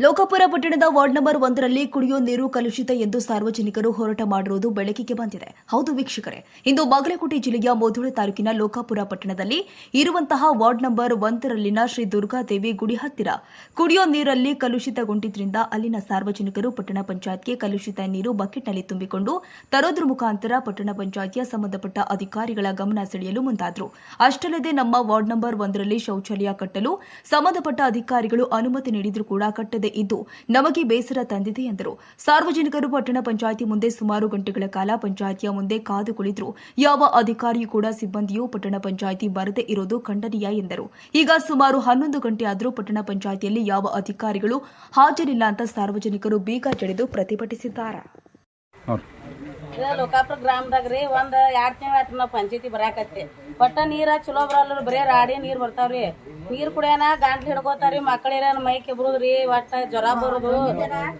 ಲೋಕಾಪುರ ಪಟ್ಟಣದ ward number 1ರಲ್ಲಿ ಕುಡಿಯುವ ನೀರು ಕಲುಷಿತ ಎಂದು ಸಾರ್ವಜನಿಕರು ಹೋರಾಟ ಮಾಡಿರುವುದು ಬೆಳಕಿಗೆ ಬಂದಿದೆ. ಹೌದು ವೀಕ್ಷಕರೇ, ಇಂದು ಬಾಗಲಕೋಟೆ ಜಿಲ್ಲೆಯ ಮುಧೋಳ ತಾಲೂಕಿನ ಲೋಕಾಪುರ ಪಟ್ಟಣದಲ್ಲಿ ಇರುವಂತಹ ವಾರ್ಡ್ ನಂಬರ್ 1ರಲ್ಲಿನ ಶ್ರೀ ದುರ್ಗಾದೇವಿ ಗುಡಿ ಹತ್ತಿರ ಕುಡಿಯುವ ನೀರಲ್ಲಿ ಕಲುಷಿತಗೊಂಡಿದ್ದರಿಂದ ಅಲ್ಲಿನ ಸಾರ್ವಜನಿಕರು ಪಟ್ಟಣ ಪಂಚಾಯತ್ಗೆ ಕಲುಷಿತ ನೀರು ಬಕೆಟ್ನಲ್ಲಿ ತುಂಬಿಕೊಂಡು ತರೋದ್ರ ಮುಖಾಂತರ ಪಟ್ಟಣ ಪಂಚಾಯತ್ಯ ಸಂಬಂಧಪಟ್ಟ ಅಧಿಕಾರಿಗಳ ಗಮನ ಸೆಳೆಯಲು ಮುಂದಾದರು. ಅಷ್ಟಲ್ಲದೆ ನಮ್ಮ ವಾರ್ಡ್ ನಂಬರ್ 1ರಲ್ಲಿ ಶೌಚಾಲಯ ಕಟ್ಟಲು ಸಂಬಂಧಪಟ್ಟ ಅಧಿಕಾರಿಗಳು ಅನುಮತಿ ನೀಡಿದರೂ ಕೂಡ ಕಟ್ಟದೆ ಇದ್ದು ನಮಗೆ ಬೇಸರ ತಂದಿದೆ ಎಂದರು. ಸಾರ್ವಜನಿಕರು ಪಟ್ಟಣ ಪಂಚಾಯಿತಿ ಮುಂದೆ ಸುಮಾರು ಗಂಟೆಗಳ ಕಾಲ ಪಂಚಾಯಿತಿಯ ಮುಂದೆ ಕಾದು ಕುಳಿತರು. ಯಾವ ಅಧಿಕಾರಿಯೂ ಕೂಡ ಸಿಬ್ಬಂದಿಯು ಪಟ್ಟಣ ಪಂಚಾಯಿತಿ ಬರದೇ ಇರೋದು ಖಂಡನೀಯ ಎಂದರು. ಈಗ ಸುಮಾರು 11 ಗಂಟೆ ಆದರೂ ಪಟ್ಟಣ ಪಂಚಾಯಿತಿಯಲ್ಲಿ ಯಾವ ಅಧಿಕಾರಿಗಳು ಹಾಜರಿಲ್ಲ ಅಂತ ಸಾರ್ವಜನಿಕರು ಬೀಗ ಜಡಿದು ಪ್ರತಿಭಟಿಸಿದ್ದಾರೆ. ಲೋಕಾಪುರ ಗ್ರಾಮದಾಗ್ರಿ ಒಂದ್ 2 ತಿಂಗಳ ಆಯ್ತು ನಾವ್ ಪಂಚಾಯತಿ ಬರಾಕತ್ತಿ. ಒಟ್ಟ ನೀರ ಚಲೋ ಬರಲ್ಲ, ಬರೇ ರಾಡಿ ನೀರ್ ಬರ್ತಾವ್ರಿ. ನೀರ್ ಕುಡಿಯೋಣ ಗಂಟ್ಲು ಹಿಡ್ಕೋತಾರಿ, ಮಕ್ಕಳಿರ ಮೈ ಕೆಬ್ರುದ್ರಿ, ಒಟ್ಟ ಜ್ವರ ಬರುದು,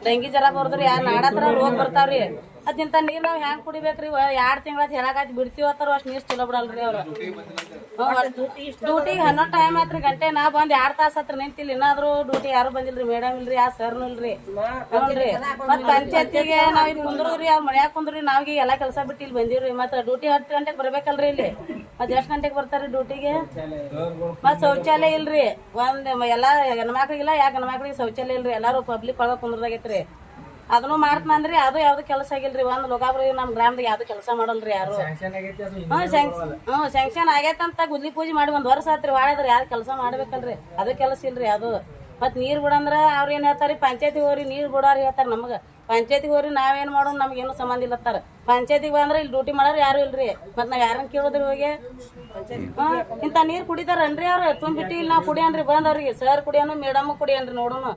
ಡೆಂಗಿ ಜ್ವರ ಬರುದ್ರಿ, ನಾಡತ್ರ ರೋಗ ಬರ್ತಾವ್ರಿ. ಅದಿಂತ ನೀರ್ ನಾವ್ ಹೆಂಗ್ ಕುಡಿಬೇಕ್ರಿ? 2 ತಿಂಗಳ ಹೇಳಾಕತ್ತಿ ಬಿಡ್ತೀವತ್ತಾರ ಅಷ್ಟ್ ನೀರ್ ಚಲೋ ಬಿಡಲ್ರಿ ಅವ್ರ. ಡ್ಯೂಟಿಗೆ 11 ಟೈಮ್ ಆಯ್ತ್ರಿ, ಗಂಟೆ ನಾ ಬಂದ್ 2 ತಾಸ ಹತ್ರ ನಿಂತಿಲ್ಲ. ಇನ್ನಾದ್ರು ಡ್ಯೂಟಿ ಯಾರು ಬಂದಿಲ್ರಿ, ಮೇಡಮ್ ಇಲ್ರಿ, ಆ ಸರ್ನು ಇಲ್ರಿ. ನೋಡ್ರಿ ಮತ್ ಪಂಚಾಯತಿಗೆ ನಾವ್ ಇಲ್ಲಿ ಕುಂದ್ರಿ, ಅವ್ರ ಮನ್ಯಾಗ ಕುಂದ್ರಿ, ನಾವ್ಗೆ ಎಲ್ಲಾ ಕೆಲಸ ಬಿಟ್ಟು ಇಲ್ಲಿ ಬಂದಿವ್ರಿ. ಮತ್ ಡ್ಯೂಟಿ 10 ಗಂಟೆಗೆ ಬರ್ಬೇಕಲ್ರಿ ಇಲ್ಲಿ. ಮತ್ ಎಷ್ಟ್ ಗಂಟೆಗೆ ಬರ್ತಾರಿ ಡ್ಯೂಟಿಗೆ? ಮತ್ ಶೌಚಾಲಯ ಇಲ್ರಿ. ಒಂದ್ ಎಲ್ಲಾ ಹೆಣ್ಮಕ್ಳಿಗಿಲ್ಲ, ಯಾಕೆ ಹೆಣ್ಮಕ್ಳಿಗೆ ಶೌಚಾಲಯ ಇಲ್ರಿ. ಎಲ್ಲಾರು ಪಬ್ಲಿಕ್ ಒಳಗ ಕುಂದ್ರದಾಗೈತ್ರಿ. ಅದನ್ನು ಮಾಡ್ತಂದ್ರಿ, ಅದು ಯಾವ್ದು ಕೆಲಸ ಆಗಿಲ್ರಿ. ಒಂದ್ ಲೋಕಾಪುರ ನಮ್ ಗ್ರಾಮದಾಗ ಯಾವ್ದು ಕೆಲಸ ಮಾಡಲ್ರಿ ಯಾರು. ಸ್ಯಾಂಕ್ಷನ್ ಆಗೈತಂತ ಗುದ್ಲಿ ಪೂಜೆ ಮಾಡಿ 1 ವರ್ಷ ಆತ್ರಿ. ಮಾಡಿದ್ರಿ ಯಾರು ಕೆಲಸ ಮಾಡ್ಬೇಕಲ್ರಿ, ಅದು ಕೆಲಸ ಇಲ್ರಿ ಅದು. ಮತ್ ನೀರ್ ಬಿಡಂದ್ರ ಅವ್ರ ಏನ್ ಹೇಳ್ತಾರಿ, ಪಂಚಾಯತಿ ಹೋರಿ ನೀರ್ ಬಿಡೋರ್ ಹೇಳ್ತಾರ ನಮಗ. ಪಂಚಾಯತಿಗೆ ಹೋರಿ ನಾವೇನ್ ಮಾಡೋದು, ನಮ್ಗೇನು ಸಂಬಂಧ ಇಲ್ಲತ್ತಾರ. ಪಂಚಾಯತಿಗೆ ಬಂದ್ರ ಇಲ್ಲಿ ಡ್ಯೂಟಿ ಮಾಡೋರು ಯಾರು ಇಲ್ರಿ. ಮತ್ ನಾವ್ ಯಾರನ್ನ ಕೇಳೋದ್ರಿ ಹೋಗಿ? ಇಂತ ನೀರ್ ಕುಡಿತಾರನ್ರಿ ಅವ್ರ? ತುಂಬಿಟ್ಟು ಇಲ್ಲಿ ನಾವ್ ಕುಡಿಯನ್ರಿ ಬಂದವ್ರಿಗೆ. ಸರ್ ಕುಡಿಯೋನು, ಮೇಡಮ್ ಕುಡಿಯನ್ರಿ ನೋಡೋನು.